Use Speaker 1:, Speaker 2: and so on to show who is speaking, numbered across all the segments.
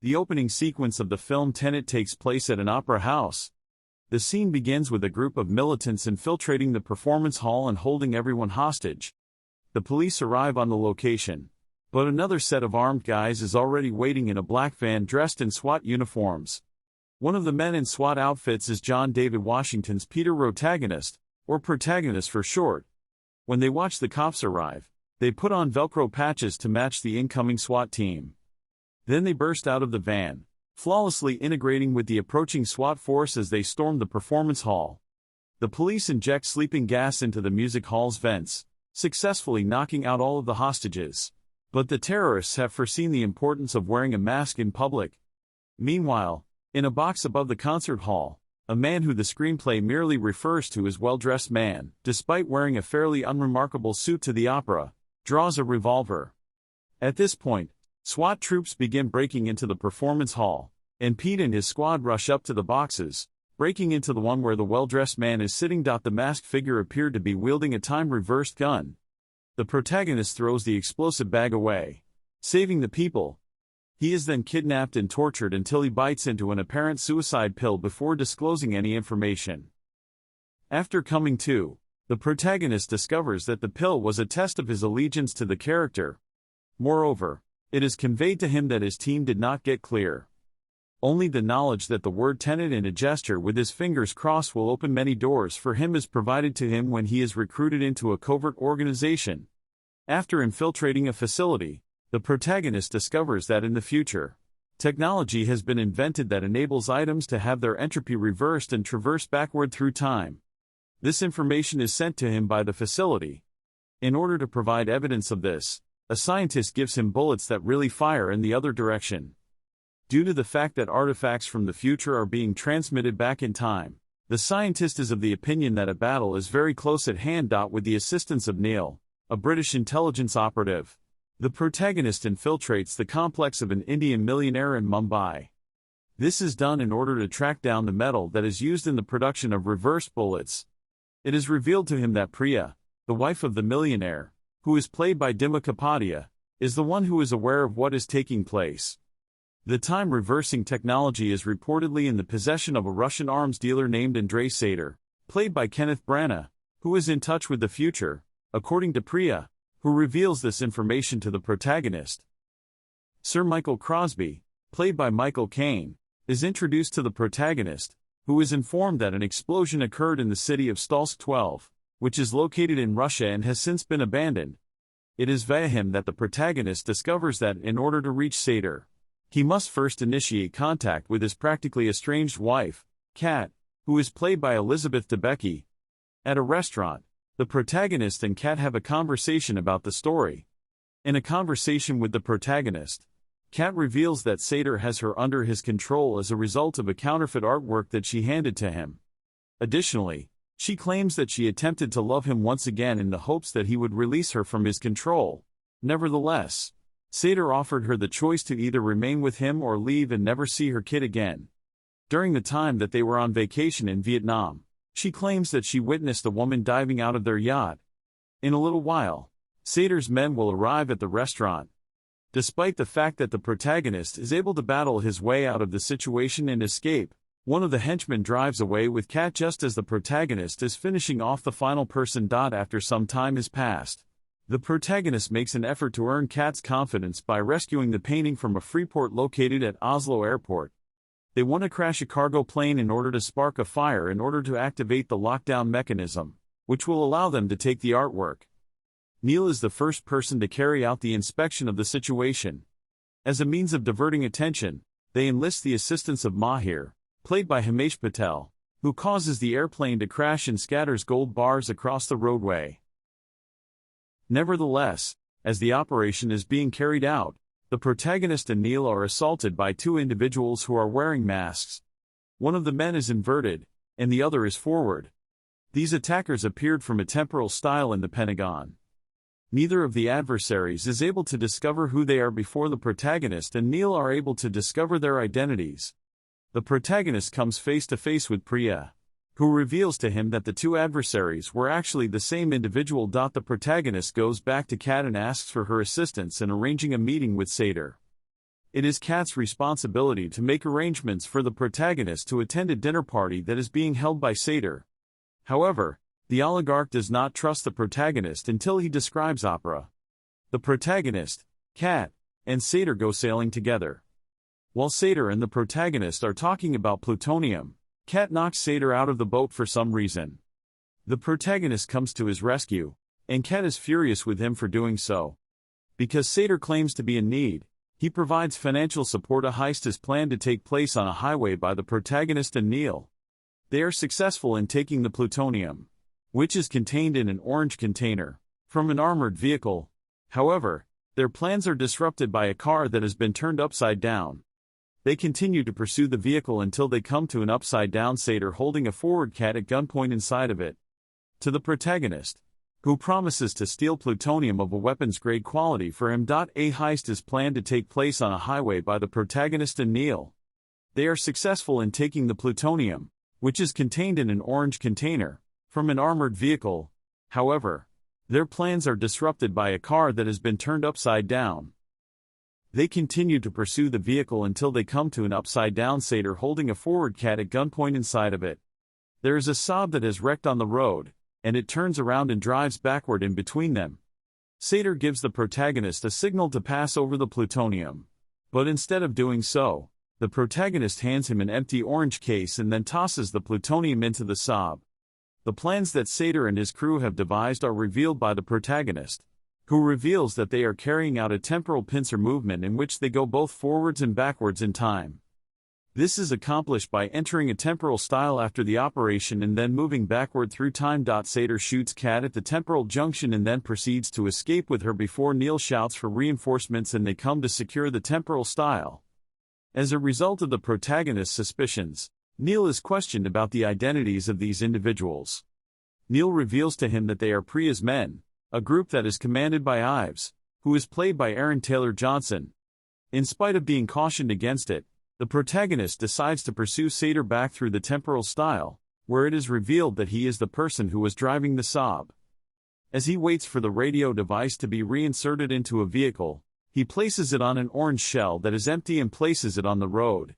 Speaker 1: The opening sequence of the film Tenet takes place at an opera house. The scene begins with a group of militants infiltrating the performance hall and holding everyone hostage. The police arrive on the location, but another set of armed guys is already waiting in a black van dressed in SWAT uniforms. One of the men in SWAT outfits is John David Washington's Peter Protagonist, or protagonist for short. When they watch the cops arrive, they put on Velcro patches to match the incoming SWAT team. Then they burst out of the van, flawlessly integrating with the approaching SWAT force as they storm the performance hall. The police inject sleeping gas into the music hall's vents, successfully knocking out all of the hostages. But the terrorists have foreseen the importance of wearing a mask in public. Meanwhile, in a box above the concert hall, a man who the screenplay merely refers to as well-dressed man, despite wearing a fairly unremarkable suit to the opera, draws a revolver. At this point, SWAT troops begin breaking into the performance hall, and Pete and his squad rush up to the boxes, breaking into the one where the well-dressed man is sitting. The masked figure appeared to be wielding a time-reversed gun. The protagonist throws the explosive bag away, saving the people. He is then kidnapped and tortured until he bites into an apparent suicide pill before disclosing any information. After coming to, the protagonist discovers that the pill was a test of his allegiance to the character. Moreover, it is conveyed to him that his team did not get clear. Only the knowledge that the word Tenet in a gesture with his fingers crossed will open many doors for him is provided to him when he is recruited into a covert organization. After infiltrating a facility, the protagonist discovers that in the future, technology has been invented that enables items to have their entropy reversed and traverse backward through time. This information is sent to him by the facility. In order to provide evidence of this, a scientist gives him bullets that really fire in the other direction. Due to the fact that artifacts from the future are being transmitted back in time, the scientist is of the opinion that a battle is very close at hand. With the assistance of Neil, a British intelligence operative, the protagonist infiltrates the complex of an Indian millionaire in Mumbai. This is done in order to track down the metal that is used in the production of reversed bullets. It is revealed to him that Priya, the wife of the millionaire, who is played by Dima Kapadia, is the one who is aware of what is taking place. The time-reversing technology is reportedly in the possession of a Russian arms dealer named Andrei Sater, played by Kenneth Branagh, who is in touch with the future, according to Priya, who reveals this information to the protagonist. Sir Michael Crosby, played by Michael Caine, is introduced to the protagonist, who is informed that an explosion occurred in the city of Stalsk-12, which is located in Russia and has since been abandoned. It is via him that the protagonist discovers that in order to reach Sater, he must first initiate contact with his practically estranged wife, Kat, who is played by Elizabeth Debicki. At a restaurant, the protagonist and Kat have a conversation about the story. In a conversation with the protagonist, Kat reveals that Sater has her under his control as a result of a counterfeit artwork that she handed to him. Additionally, she claims that she attempted to love him once again in the hopes that he would release her from his control. Nevertheless, Sater offered her the choice to either remain with him or leave and never see her kid again. During the time that they were on vacation in Vietnam, she claims that she witnessed a woman diving out of their yacht. In a little while, Sater's men will arrive at the restaurant. Despite the fact that the protagonist is able to battle his way out of the situation and escape, one of the henchmen drives away with Kat just as the protagonist is finishing off the final person. After some time has passed, the protagonist makes an effort to earn Kat's confidence by rescuing the painting from a free port located at Oslo Airport. They want to crash a cargo plane in order to spark a fire in order to activate the lockdown mechanism, which will allow them to take the artwork. Neil is the first person to carry out the inspection of the situation. As a means of diverting attention, they enlist the assistance of Mahir, played by Himesh Patel, who causes the airplane to crash and scatters gold bars across the roadway. Nevertheless, as the operation is being carried out, the protagonist and Neil are assaulted by two individuals who are wearing masks. One of the men is inverted, and the other is forward. These attackers appeared from a temporal style in the Pentagon. Neither of the adversaries is able to discover who they are before the protagonist and Neil are able to discover their identities. The protagonist comes face to face with Priya, who reveals to him that the two adversaries were actually the same individual. The protagonist goes back to Kat and asks for her assistance in arranging a meeting with Sater. It is Kat's responsibility to make arrangements for the protagonist to attend a dinner party that is being held by Satyr. However, the oligarch does not trust the protagonist until he describes opera. The protagonist, Kat, and Satyr go sailing together. While Satyr and the protagonist are talking about plutonium, Kat knocks Satyr out of the boat for some reason. The protagonist comes to his rescue, and Kat is furious with him for doing so. Because Satyr claims to be in need, he provides financial support. A heist is planned to take place on a highway by the protagonist and Neil. They are successful in taking the plutonium, which is contained in an orange container, from an armored vehicle. However, their plans are disrupted by a car that has been turned upside down. They continue to pursue the vehicle until they come to an upside-down Satyr holding a forward Kat at gunpoint inside of it. To the protagonist, who promises to steal plutonium of a weapons-grade quality for him. A heist is planned to take place on a highway by the protagonist and Neil. They are successful in taking the plutonium, which is contained in an orange container, from an armored vehicle. However, their plans are disrupted by a car that has been turned upside down. They continue to pursue the vehicle until they come to an upside-down Satyr holding a forward Kat at gunpoint inside of it. There is a Saab that has wrecked on the road, and it turns around and drives backward in between them. Satyr gives the protagonist a signal to pass over the plutonium. But instead of doing so, the protagonist hands him an empty orange case and then tosses the plutonium into the Saab. The plans that Satyr and his crew have devised are revealed by the protagonist, who reveals that they are carrying out a temporal pincer movement in which they go both forwards and backwards in time. This is accomplished by entering a temporal style after the operation and then moving backward through time. Satyr shoots Kat at the temporal junction and then proceeds to escape with her before Neil shouts for reinforcements and they come to secure the temporal style. As a result of the protagonist's suspicions, Neil is questioned about the identities of these individuals. Neil reveals to him that they are Priya's men, a group that is commanded by Ives, who is played by Aaron Taylor Johnson. In spite of being cautioned against it, the protagonist decides to pursue Satyr back through the temporal style, where it is revealed that he is the person who was driving the Saab. As he waits for the radio device to be reinserted into a vehicle, he places it on an orange shell that is empty and places it on the road.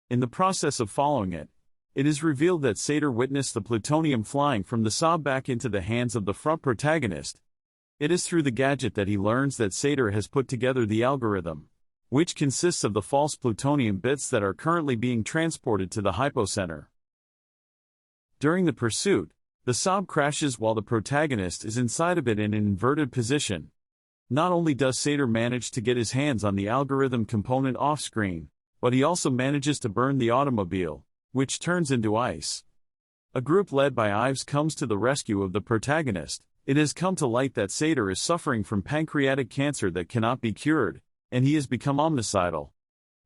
Speaker 1: In the process of following it, it is revealed that Satyr witnessed the plutonium flying from the Saab back into the hands of the front protagonist. It is through the gadget that he learns that Satyr has put together the algorithm, which consists of the false plutonium bits that are currently being transported to the hypocenter. During the pursuit, the Saab crashes while the protagonist is inside of it in an inverted position. Not only does Satyr manage to get his hands on the algorithm component off-screen, but he also manages to burn the automobile, which turns into ice. A group led by Ives comes to the rescue of the protagonist. It has come to light that Satyr is suffering from pancreatic cancer that cannot be cured, and he has become omnicidal.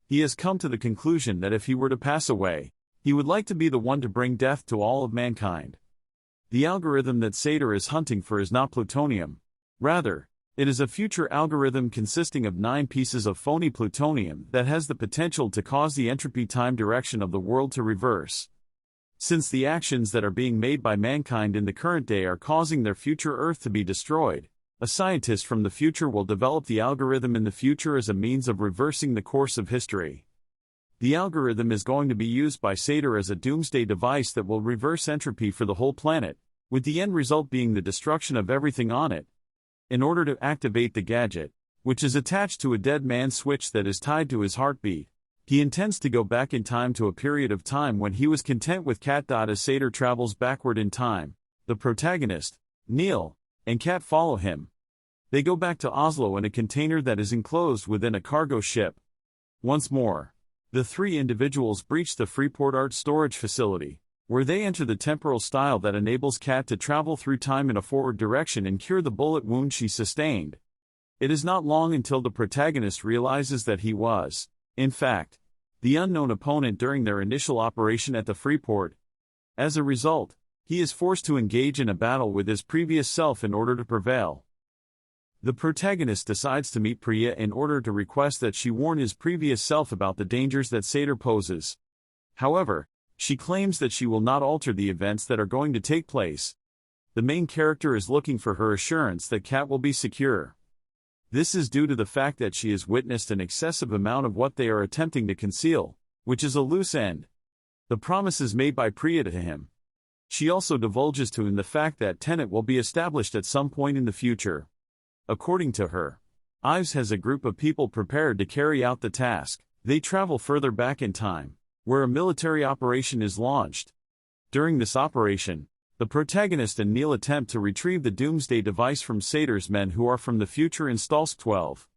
Speaker 1: He has come to the conclusion that if he were to pass away, he would like to be the one to bring death to all of mankind. The algorithm that Satyr is hunting for is not plutonium. Rather, it is a future algorithm consisting of 9 pieces of phony plutonium that has the potential to cause the entropy time direction of the world to reverse. Since the actions that are being made by mankind in the current day are causing their future Earth to be destroyed, a scientist from the future will develop the algorithm in the future as a means of reversing the course of history. The algorithm is going to be used by Satyr as a doomsday device that will reverse entropy for the whole planet, with the end result being the destruction of everything on it. In order to activate the gadget, which is attached to a dead man's switch that is tied to his heartbeat, he intends to go back in time to a period of time when he was content with Kat. As Satyr travels backward in time, the protagonist, Neil, and Kat follow him. They go back to Oslo in a container that is enclosed within a cargo ship. Once more, the 3 individuals breach the Freeport Art Storage Facility, where they enter the temporal style that enables Kat to travel through time in a forward direction and cure the bullet wound she sustained. It is not long until the protagonist realizes that he was, in fact, the unknown opponent during their initial operation at the Freeport. As a result, he is forced to engage in a battle with his previous self in order to prevail. The protagonist decides to meet Priya in order to request that she warn his previous self about the dangers that Satyr poses. However, she claims that she will not alter the events that are going to take place. The main character is looking for her assurance that Kat will be secure. This is due to the fact that she has witnessed an excessive amount of what they are attempting to conceal, which is a loose end. The promises made by Priya to him. She also divulges to him the fact that Tenet will be established at some point in the future. According to her, Ives has a group of people prepared to carry out the task. They travel further back in time, where a military operation is launched. During this operation, the protagonist and Neil attempt to retrieve the doomsday device from Sator's men who are from the future in Stalsk 12.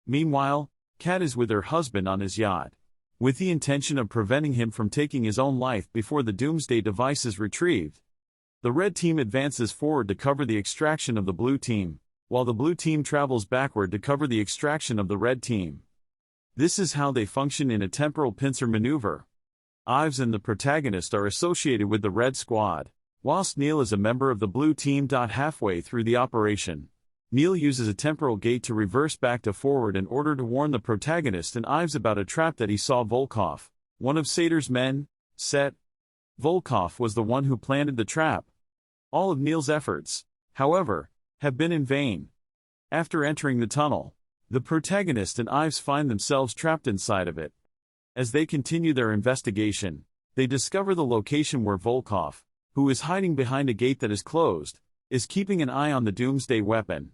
Speaker 1: Meanwhile, Kat is with her husband on his yacht, with the intention of preventing him from taking his own life before the doomsday device is retrieved. The red team advances forward to cover the extraction of the blue team, while the blue team travels backward to cover the extraction of the red team. This is how they function in a temporal pincer maneuver. Ives and the protagonist are associated with the red squad, whilst Neil is a member of the blue team. Halfway through the operation, Neil uses a temporal gate to reverse back to forward in order to warn the protagonist and Ives about a trap that he saw Volkov, one of Sator's men, set. Volkov was the one who planted the trap. All of Neil's efforts, however, have been in vain. After entering the tunnel, the protagonist and Ives find themselves trapped inside of it. As they continue their investigation, they discover the location where Volkov, who is hiding behind a gate that is closed, is keeping an eye on the doomsday weapon.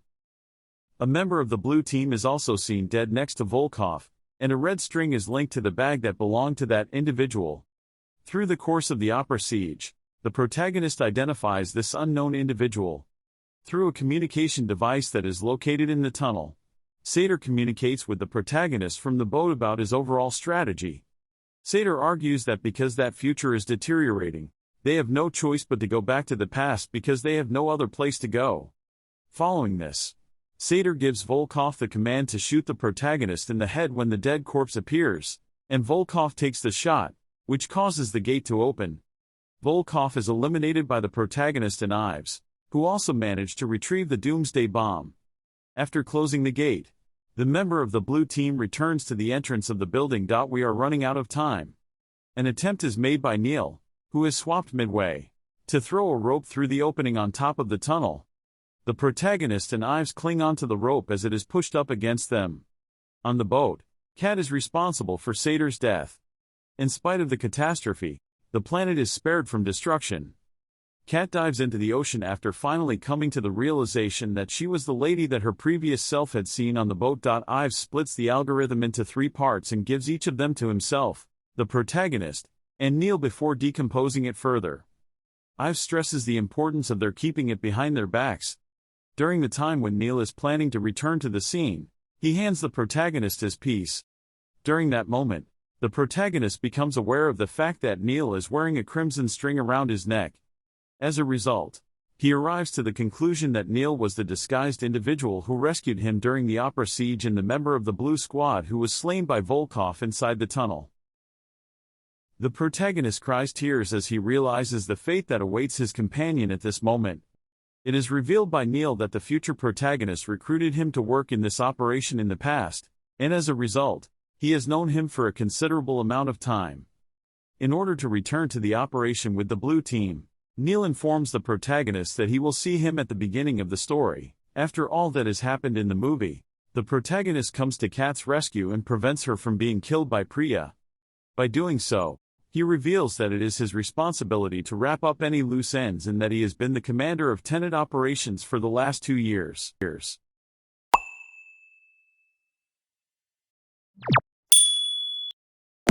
Speaker 1: A member of the blue team is also seen dead next to Volkov, and a red string is linked to the bag that belonged to that individual. Through the course of the opera siege, the protagonist identifies this unknown individual through a communication device that is located in the tunnel. Sator communicates with the protagonist from the boat about his overall strategy. Sator argues that because that future is deteriorating, they have no choice but to go back to the past because they have no other place to go. Following this, Sator gives Volkov the command to shoot the protagonist in the head when the dead corpse appears, and Volkov takes the shot, which causes the gate to open. Volkov is eliminated by the protagonist and Ives, who also manage to retrieve the doomsday bomb. After closing the gate, the member of the blue team returns to the entrance of the building. We are running out of time. An attempt is made by Neil, who is swapped midway, to throw a rope through the opening on top of the tunnel. The protagonist and Ives cling onto the rope as it is pushed up against them. On the boat, Kat is responsible for Sator's death. In spite of the catastrophe, the planet is spared from destruction. Kat dives into the ocean after finally coming to the realization that she was the lady that her previous self had seen on the boat. Ives splits the algorithm into 3 parts and gives each of them to himself, the protagonist, and Neil before decomposing it further. Ives stresses the importance of their keeping it behind their backs. During the time when Neil is planning to return to the scene, he hands the protagonist his piece. During that moment, the protagonist becomes aware of the fact that Neil is wearing a crimson string around his neck. As a result, he arrives to the conclusion that Neil was the disguised individual who rescued him during the opera siege and the member of the blue squad who was slain by Volkov inside the tunnel. The protagonist cries tears as he realizes the fate that awaits his companion at this moment. It is revealed by Neil that the future protagonist recruited him to work in this operation in the past, and as a result, he has known him for a considerable amount of time. In order to return to the operation with the blue team, Neil informs the protagonist that he will see him at the beginning of the story. After all that has happened in the movie, the protagonist comes to Kat's rescue and prevents her from being killed by Priya. By doing so, he reveals that it is his responsibility to wrap up any loose ends and that he has been the commander of Tenet operations for the last 2 years.